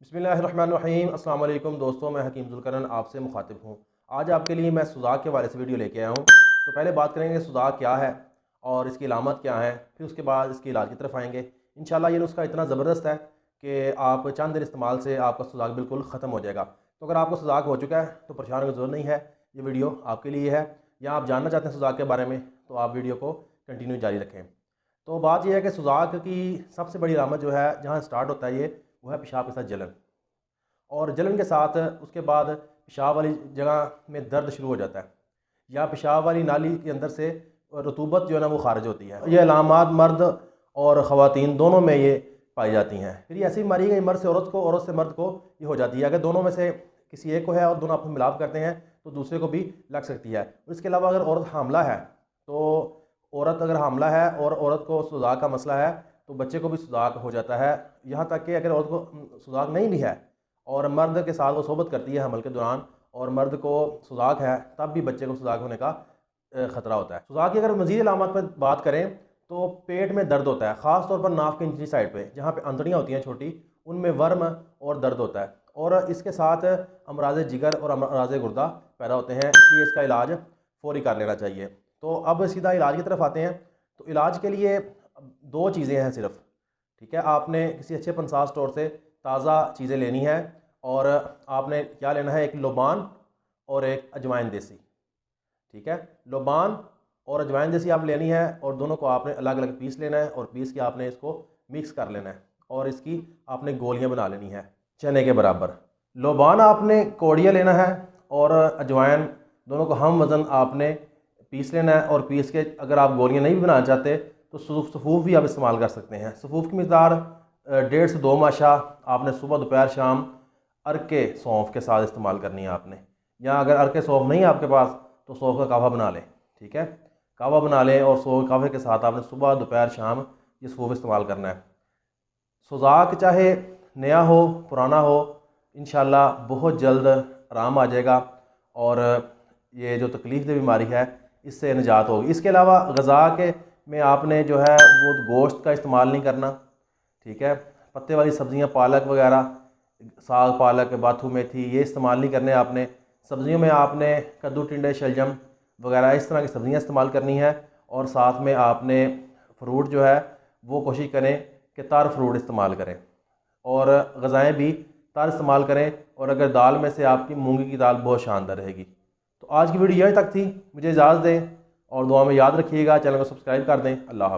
बिस्मिल्लाहिर्रहमानिर्रहीम। अस्सलाम वालेकुम दोस्तों, मैं हकीम ज़ुल्करनैन आपसे मुखातिब हूँ। आज आपके लिए मैं सुजाक के बारे से वीडियो लेके आया हूँ। तो पहले बात करेंगे सुजाक क्या है और इसकी अलामत क्या है, फिर उसके बाद इसके इलाज की तरफ आएंगे। इंशाल्लाह ये नुस्खा इतना ज़बरदस्त है कि आप चंद दिन इस्तेमाल से आपका सुजाक बिल्कुल ख़त्म हो जाएगा। तो अगर आपको सुजाक हो चुका है तो परेशान होने की ज़रूरत नहीं है, ये वीडियो आपके लिए है। या आप जानना चाहते हैं सुजाक के बारे में तो आप वीडियो को कंटिन्यू जारी रखें। तो बात यह है कि सुजाक की सबसे बड़ी अलामत जो है, जहाँ स्टार्ट होता है ये, वो है पेशाब के साथ जलन। और जलन के साथ उसके बाद पेशाब वाली जगह में दर्द शुरू हो जाता है, या पेशाब वाली नाली के अंदर से रतूबत जो है ना वो खारिज होती है। ये अलामात मर्द और ख़वातीन दोनों में ये पाई जाती हैं। फिर ये ऐसी बीमारी है, मर्द से औरत को, औरत से मर्द को ये हो जाती है। अगर दोनों में से किसी एक को है और दोनों आपस में मिलाप करते हैं तो दूसरे को भी लग सकती है। इसके अलावा अगर औरत हामला है तो औरत अगर हामला है और औरत को सुजाक का मसला है तो बच्चे को भी सुजाक हो जाता है। यहाँ तक कि अगर औरत को सुजाक नहीं भी है और मर्द के साथ वो सोबत करती है हमल के दौरान और मर्द को सुजाक है, तब भी बच्चे को सुजाक होने का ख़तरा होता है। सुजाक की अगर मज़ीद अलामत पर बात करें तो पेट में दर्द होता है, ख़ास तौर पर नाक की निचली साइड पे, जहाँ पे अंतड़ियाँ होती हैं छोटी, उनमें वर्म और दर्द होता है। और इसके साथ अमराज जिगर और अमराज गुर्दा पैदा होते हैं, इसलिए इसका इलाज फ़ौरी कर लेना चाहिए। तो अब सीधा इलाज की तरफ आते हैं। तो इलाज के लिए दो चीज़ें हैं सिर्फ, ठीक है। आपने किसी अच्छे पंसार स्टोर से ताज़ा चीज़ें लेनी है और आपने क्या लेना है, एक लोबान और एक अजवाइन देसी, ठीक है। लोबान और अजवाइन देसी आप लेनी है और दोनों को आपने अलग अलग पीस लेना है और पीस के आपने इसको मिक्स कर लेना है और इसकी आपने गोलियां बना लेनी है चने के बराबर। लोबान आपने कोड़िया लेना है और अजवाइन दोनों को हम वज़न आपने पीस लेना है। और पीस के अगर आप गोलियां नहीं बनाना चाहते तो सफ़ूफ भी आप इस्तेमाल कर सकते हैं। सफ़ूफ की मकदार 1.5 से 2 माशा आपने सुबह दोपहर शाम अरके सौंफ के साथ इस्तेमाल करनी है आपने। या अगर अरके सौंफ नहीं है आपके पास तो सौंफ का कावा बना लें, ठीक है। कावा बना लें और सौंफ कावे के साथ आपने सुबह दोपहर शाम ये सौंफ इस्तेमाल करना है। सुजाक चाहे नया हो पुराना हो, इंशाल्लाह बहुत जल्द आराम आ जाएगा और ये जो तकलीफ दे बीमारी है इससे निजात होगी। इसके अलावा ग़ज़ा के में आपने जो है वो गोश्त का इस्तेमाल नहीं करना, ठीक है। पत्ते वाली सब्ज़ियाँ, पालक वगैरह, साग पालक, बाथू मेथी, ये इस्तेमाल नहीं करने आपने। सब्ज़ियों में आपने कद्दू, टिंडे, शलजम वगैरह इस तरह की सब्ज़ियाँ इस्तेमाल करनी है। और साथ में आपने फ्रूट जो है वो कोशिश करें कि तर फ्रूट इस्तेमाल करें और ग़ज़ाएँ भी तर इस्तेमाल करें। और अगर दाल में से आपकी मूंगी की दाल बहुत शानदार रहेगी। तो आज की वीडियो यहीं तक थी, मुझे इजाज़त दें और दुआ में याद रखिएगा, चैनल को सब्सक्राइब कर दें। अल्लाह हाफ़िज़।